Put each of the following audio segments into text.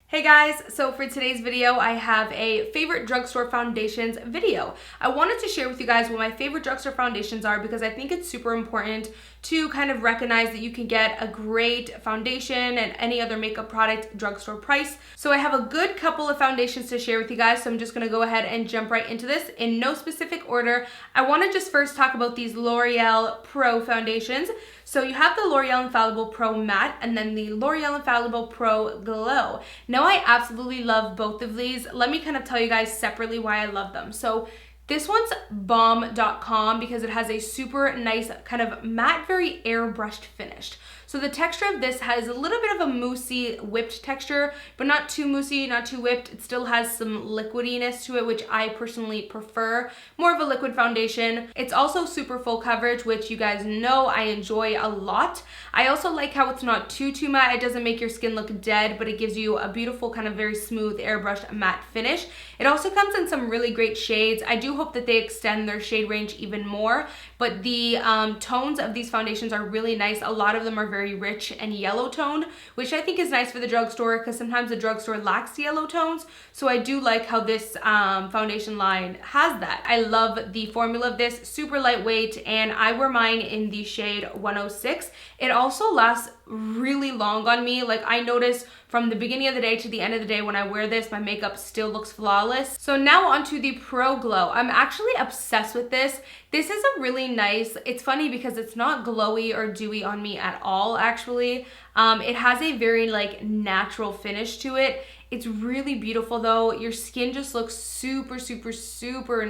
Hey guys, so for today's video, I have a favorite drugstore foundations video. I wanted to share with you guys what my favorite drugstore foundations are because I think it's super important to kind of recognize that you can get a great foundation and any other makeup product drugstore price. So I have a good couple of foundations to share with you guys, so I'm just gonna go ahead and jump right into this in no specific order. I wanna just first talk about these Loreal Pro Foundations. So you have the L'Oreal Infallible Pro Matte and then the L'Oreal Infallible Pro Glow. Now I absolutely love both of these. Let me kind of tell you guys separately why I love them. So this one's bomb.com because it has a super nice kind of matte, very airbrushed finish. So the texture of this has a little bit of a moussey whipped texture, but not too moussey, not too whipped. It still has some liquidiness to it, which I personally prefer. More of a liquid foundation. It's also super full coverage, which you guys know I enjoy a lot. I also like how it's not too matte. It doesn't make your skin look dead, but it gives you a beautiful kind of very smooth airbrushed matte finish. It also comes in some really great shades. I do hope that they extend their shade range even more, but the tones of these foundations are really nice. A lot of them are very rich and yellow toned, which I think is nice for the drugstore because sometimes the drugstore lacks yellow tones. So I do like how this foundation line has that. I love the formula of this, super lightweight, and I wear mine in the shade 106. It also lasts really long on me. Like I notice from the beginning of the day to the end of the day when I wear this, my makeup still looks flawless. So now onto the Pro Glow. I'm actually obsessed with this. This is a really nice, it's funny because it's not glowy or dewy on me at all actually. It has a very like natural finish to it. It's really beautiful though. Your skin just looks super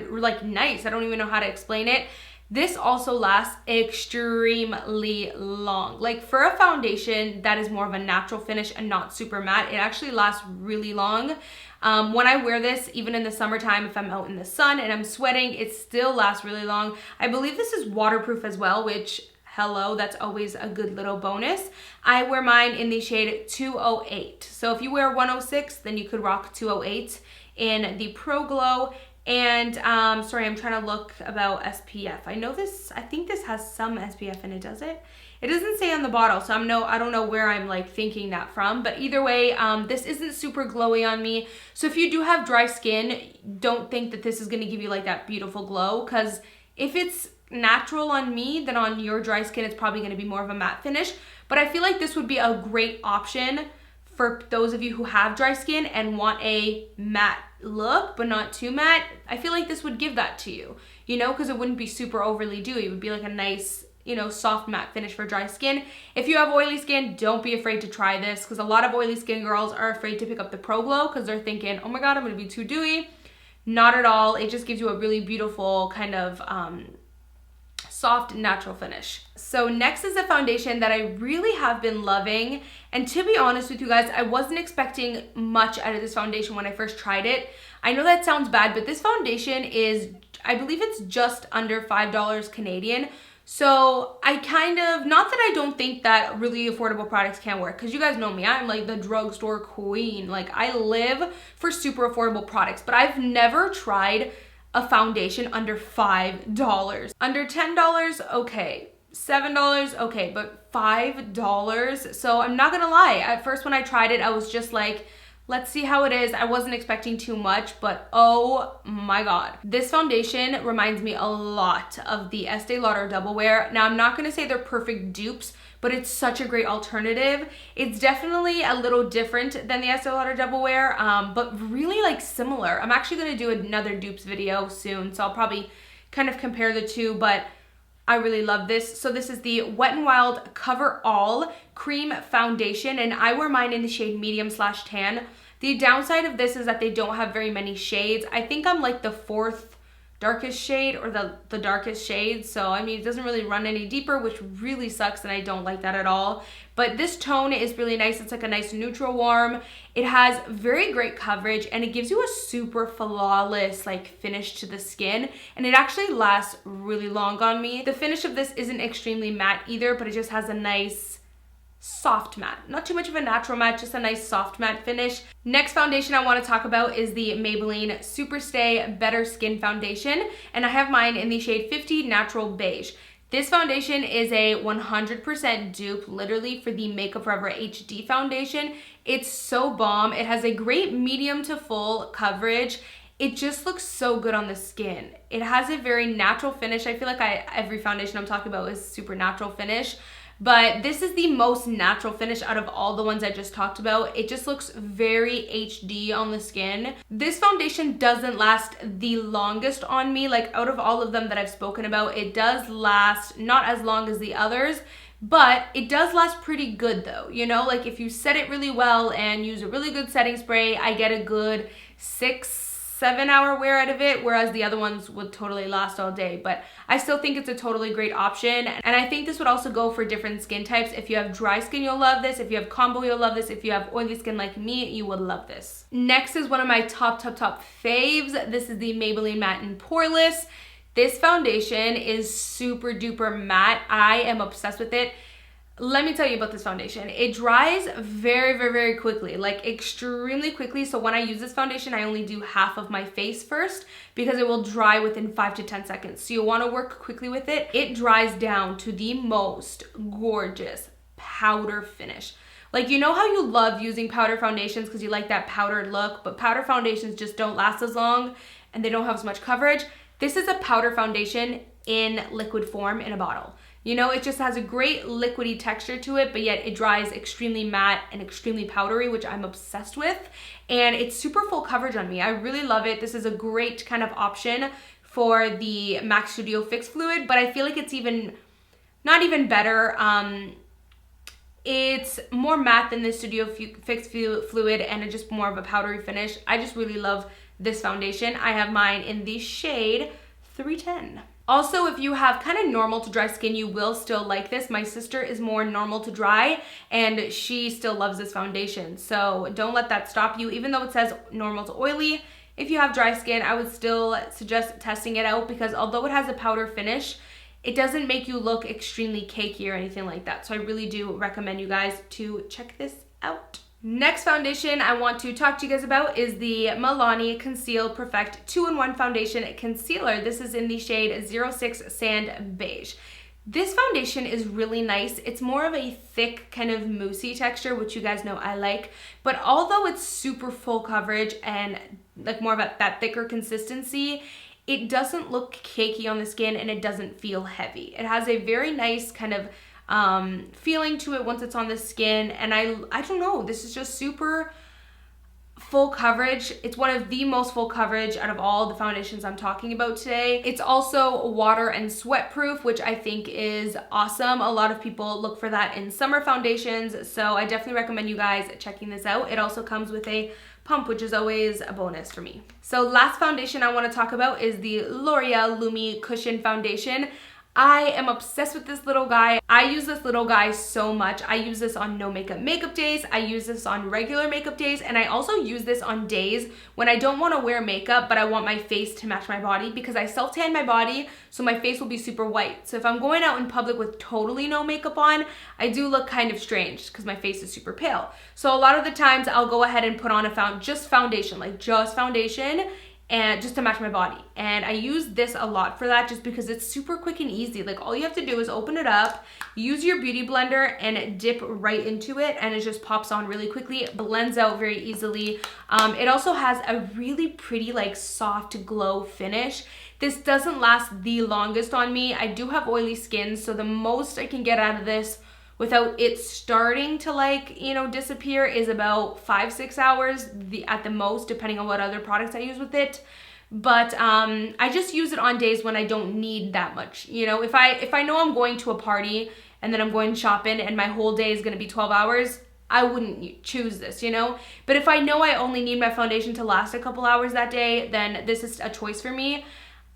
like nice. I don't even know how to explain it. This also lasts extremely long. Like for a foundation that is more of a natural finish and not super matte, it actually lasts really long. When I wear this, even in the summertime, if I'm out in the sun and I'm sweating, it still lasts really long. I believe this is waterproof as well, which, hello, that's always a good little bonus. I wear mine in the shade 208. So if you wear 106, then you could rock 208 in the Pro Glow. And sorry, I'm trying to look about SPF. I think this has some SPF in it, does it? It doesn't say on the bottle, so I don't know where I'm like thinking that from, but either way, this isn't super glowy on me. So if you do have dry skin, don't think that this is gonna give you like that beautiful glow, because if it's natural on me, then on your dry skin, it's probably gonna be more of a matte finish. But I feel like this would be a great option for those of you who have dry skin and want a matte look but not too matte. I feel like this would give that to you, you know, because it wouldn't be super overly dewy. It would be like a nice, you know, soft matte finish for dry skin. If you have oily skin, don't be afraid to try this, because a lot of oily skin girls are afraid to pick up the Pro Glow because they're thinking, oh my god, I'm gonna be too dewy. Not at all. It just gives you a really beautiful kind of soft natural finish. So next is a foundation that I really have been loving, and to be honest with you guys, I wasn't expecting much out of this foundation when I first tried it. I know that sounds bad, but this foundation is, I believe it's just under $5 Canadian. So I kind of, not that I don't think that really affordable products can work, because you guys know me, I'm like the drugstore queen. Like I live for super affordable products, but I've never tried a foundation under $5. Under $10, okay. $7, okay, but $5? So I'm not gonna lie, at first when I tried it, I was just like, let's see how it is. I wasn't expecting too much, but oh my god. This foundation reminds me a lot of the Estee Lauder Double Wear. Now, I'm not gonna say they're perfect dupes, but it's such a great alternative. It's definitely a little different than the Estee Lauder Double Wear, but really like similar. I'm actually gonna do another dupes video soon, so I'll probably kind of compare the two, but I really love this. So this is the Wet n Wild Cover All Cream Foundation, and I wear mine in the shade medium/tan. The downside of this is that they don't have very many shades. I think I'm like the fourth darkest shade, or the darkest shade, so I mean it doesn't really run any deeper, which really sucks, and I don't like that at all. But this tone is really nice. It's like a nice neutral warm. It has very great coverage, and it gives you a super flawless like finish to the skin, and it actually lasts really long on me. The finish of this isn't extremely matte either, but it just has a nice soft matte. Not too much of a natural matte, just a nice soft matte finish. Next foundation I want to talk about is the Maybelline Superstay Better Skin Foundation, and I have mine in the shade 50 Natural Beige. This foundation is a 100% dupe, literally, for the Makeup Forever HD foundation. It's so bomb. It has a great medium to full coverage. It just looks so good on the skin. It has a very natural finish. I feel like every foundation I'm talking about is super natural finish, but this is the most natural finish out of all the ones I just talked about. It just looks very HD on the skin. This foundation doesn't last the longest on me. Like, out of all of them that I've spoken about, it does last not as long as the others, but it does last pretty good though. You know, like if you set it really well and use a really good setting spray, I get a good 6-7 hour wear out of it, whereas the other ones would totally last all day. But I still think it's a totally great option, and I think this would also go for different skin types. If you have dry skin, you'll love this. If you have combo, you'll love this. If you have oily skin like me, you will love this. Next is one of my top faves. This is the Maybelline Matte in Poreless. This foundation is super duper matte. I am obsessed with it. Let me tell you about this foundation. It dries very quickly, like extremely quickly. So when I use this foundation, I only do half of my face first because it will dry within 5 to 10 seconds. So you want to work quickly with it. It dries down to the most gorgeous powder finish. Like, you know how you love using powder foundations because you like that powdered look, but powder foundations just don't last as long and they don't have as much coverage. This is a powder foundation in liquid form in a bottle. You know, it just has a great liquidy texture to it, but yet it dries extremely matte and extremely powdery, which I'm obsessed with. And it's super full coverage on me. I really love it. This is a great kind of option for the MAC Studio Fix Fluid, but I feel like it's not even better. It's more matte than the Studio Fix Fluid, and it's just more of a powdery finish. I just really love this foundation. I have mine in the shade 310. Also, if you have kind of normal to dry skin, you will still like this. My sister is more normal to dry and she still loves this foundation. So don't let that stop you. Even though it says normal to oily, if you have dry skin, I would still suggest testing it out because although it has a powder finish, it doesn't make you look extremely cakey or anything like that. So I really do recommend you guys to check this out. Next foundation I want to talk to you guys about is the Milani Conceal Perfect 2-in-1 Foundation Concealer. This is in the shade 06 Sand Beige. This foundation is really nice. It's more of a thick kind of moussey texture, which you guys know I like. But although it's super full coverage and like more of that thicker consistency, it doesn't look cakey on the skin and it doesn't feel heavy. It has a very nice kind of feeling to it once it's on the skin, and I don't know, this is just super full coverage. It's one of the most full coverage out of all the foundations I'm talking about today. It's also water and sweat proof, which I think is awesome. A lot of people look for that in summer foundations, so I definitely recommend you guys checking this out. It also comes with a pump, which is always a bonus for me. So last foundation I want to talk about is the L'Oreal Lumi Cushion Foundation. I am obsessed with this little guy. I use this little guy so much. I use this on no makeup days. I use this on regular makeup days. And I also use this on days when I don't want to wear makeup, but I want my face to match my body because I self-tan my body, so my face will be super white. So if I'm going out in public with totally no makeup on, I do look kind of strange because my face is super pale. So a lot of the times I'll go ahead and put on just foundation, and just to match my body. And I use this a lot for that just because it's super quick and easy. Like, all you have to do is open it up, use your beauty blender and dip right into it, and it just pops on really quickly. It blends out very easily. It also has a really pretty like soft glow finish. This doesn't last the longest on me. I do have oily skin, so the most I can get out of this without it starting to disappear is about 5-6 hours at the most, depending on what other products I use with it. But I just use it on days when I don't need that much. You know, if I know I'm going to a party and then I'm going shopping and my whole day is gonna be 12 hours, I wouldn't choose this, you know? But if I know I only need my foundation to last a couple hours that day, then this is a choice for me.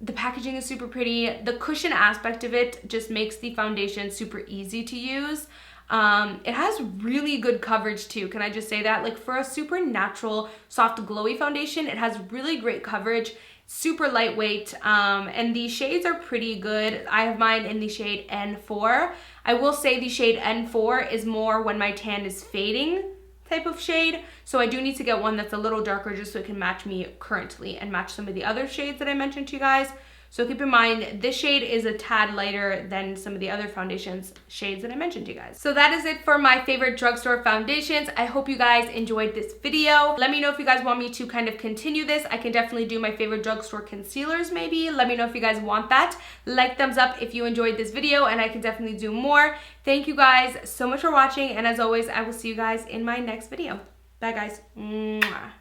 The packaging is super pretty. The cushion aspect of it just makes the foundation super easy to use. It has really good coverage too. Can I just say that? Like, for a super natural, soft, glowy foundation, it has really great coverage, super lightweight, and the shades are pretty good. I have mine in the shade N4. I will say the shade N4 is more when my tan is fading type of shade, so I do need to get one that's a little darker just so it can match me currently and match some of the other shades that I mentioned to you guys. So keep in mind, this shade is a tad lighter than some of the other foundations shades that I mentioned to you guys. So that is it for my favorite drugstore foundations. I hope you guys enjoyed this video. Let me know if you guys want me to kind of continue this. I can definitely do my favorite drugstore concealers maybe. Let me know if you guys want that. Like, thumbs up if you enjoyed this video, and I can definitely do more. Thank you guys so much for watching, and as always, I will see you guys in my next video. Bye guys. Mwah.